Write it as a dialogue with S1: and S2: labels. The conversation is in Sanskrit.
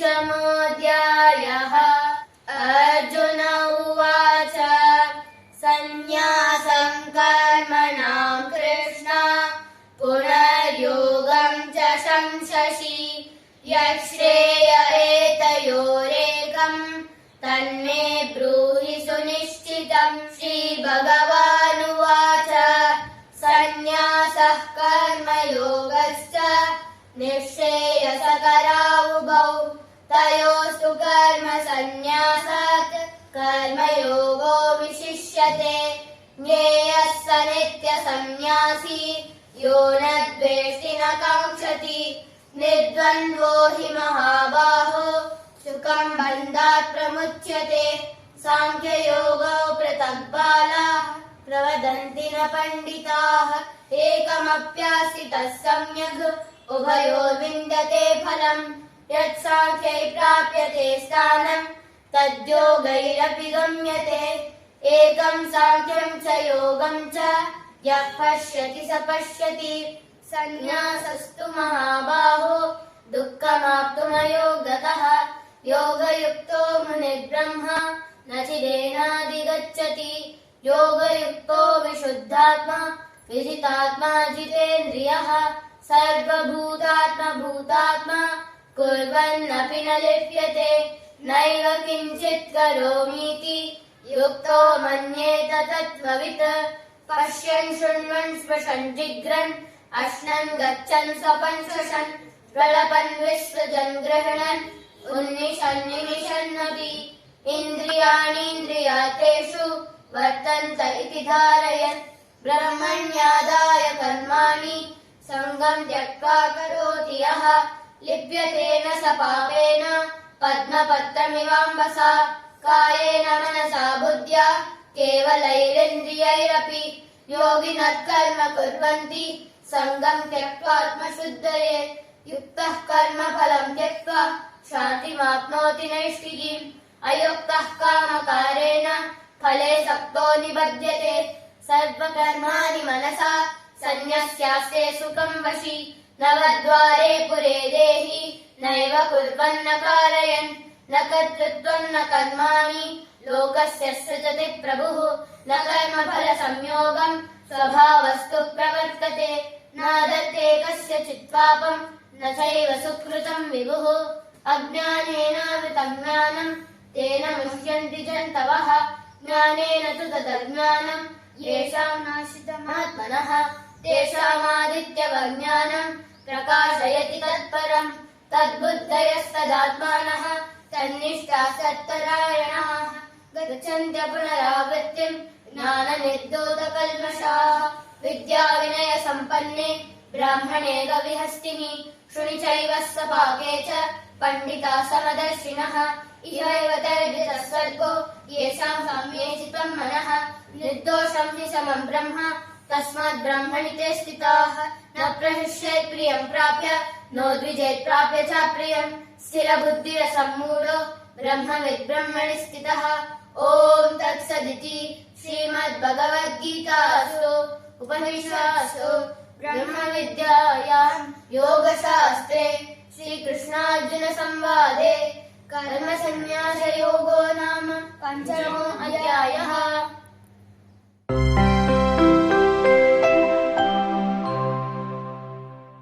S1: पञ्चमोऽध्यायः। अर्जुन उवाच सन्न्यासं कर्मणां कृष्ण पुनर्योगं च संशसि यच्छ्रेय एतयोरेकं तन्मे ब्रूहि सुनिश्चितं। श्रीभगवानुवाच सन्न्यासः कर्मयोगश्च निःश्रेयसकरावुभौ तयोस्तु कर्मसन्न्यासात् कर्मयोगो विशिष्यते। ज्ञेयः स नित्यसन्न्यासी यो न द्वेष्टि न काङ्क्षति निर्द्वन्द्वो हि महाबाहो सुखं बन्धात् प्रमुच्यते। साङ्ख्ययोगो पृथक् बालाः प्रवदन्ति न पण्डिताः एकमप्यास्थितः सम्यग् उभयोर्विन्दते फलम्। यत्साङ्ख्यै प्राप्यते स्थानं तद्योगैरपि गम्यते। एकं साङ्ख्यं च योगं च यः पश्यति स पश्यति। सन्न्यासस्तु महाबाहो दुःखमाप्तुमयो गतः योगयुक्तो मुनिर्ब्रह्म न चिदेनाधिगच्छति। योगयुक्तो विशुद्धात्मा विजितात्मा जितेन्द्रियः सर्वभूतात्मभूतात्मा कुर्वन्नपि न लिप्यते। नैव किञ्चित् करोमीति युक्तो मन्येत तत्त्ववित्। पश्यन् शृण्वन् स्पृशन् जिघ्रन् अश्नन् गच्छन् स्वपन् श्वसन् प्रलपन् विसृजन् गृह्णन् उन्निशन् निमिषन्नपि इन्द्रियाणीन्द्रियार्थेषु वर्तन्त इति धारयन् ब्रह्मण्यादाय कर्माणि सङ्गं त्यक्त्वा करोति यः लिप्यते न स पापेन पद्मपत्रमिवाम्बसा। कायेन मनसा बुद्ध्या केवलैरिन्द्रियैरपि योगिनः कर्म कुर्वन्ति सङ्गं त्यक्त्वात्मशुद्धये। युक्तः कर्मफलं त्यक्त्वा शान्तिमाप्नोति नैष्ठिकीम्। अयुक्तः कामकारेण फले सक्तो निबध्यते। सर्वकर्माणि मनसा सन्न्यस्यास्ते सुखं वशी। नवद्वारे पुरे देहि नैव कुर्वन्न कारयन्। न कर्तृत्वं न कर्माणि लोकस्य सृजति प्रभुः। न कर्मफलसंयोगं स्वभावस्तु प्रवर्तते। न दत्ते कस्यचित् पापं न चैव सुकृतं विभुः। अज्ञानेनावृतं ज्ञानं तेन मुह्यन्ति जन्तवः। ज्ञानेन तु तदज्ञानं येषां नाशितमात्मनः तेषामादित्यवज्ञानं प्रकाशयति तत्परम्। तद्बुद्धयस्तदात्मानः तन्निष्ठाः सत्परायणाः गच्छन्त्य पुनरावृत्तिम् ज्ञाननिर्धूतकल्मषाः। विद्याविनयसम्पन्ने ब्राह्मणे गविहस्तिनि शृणि चैव स्वपाके च पण्डिता समदर्शिनः। इहैव तैर्जितः स्वर्गो येषां साम्ये चितं मनः। निर्दोषं हि समं ब्रह्म तस्मात् ब्रह्मणि ते स्थिताः। न प्रहृष्येत् प्रियं प्राप्य नो द्विजेत् प्राप्य च प्रियम्। स्थिरबुद्धिरसम्मूढो ब्रह्मविद् ब्रह्मणि स्थितः। ॐ तत्सदिति श्रीमद्भगवद्गीतासु उपनिषत्सु ब्रह्मविद्यायां योगशास्त्रे श्रीकृष्णार्जुनसंवादे कर्मसन्न्यासयोगो नाम पञ्चमो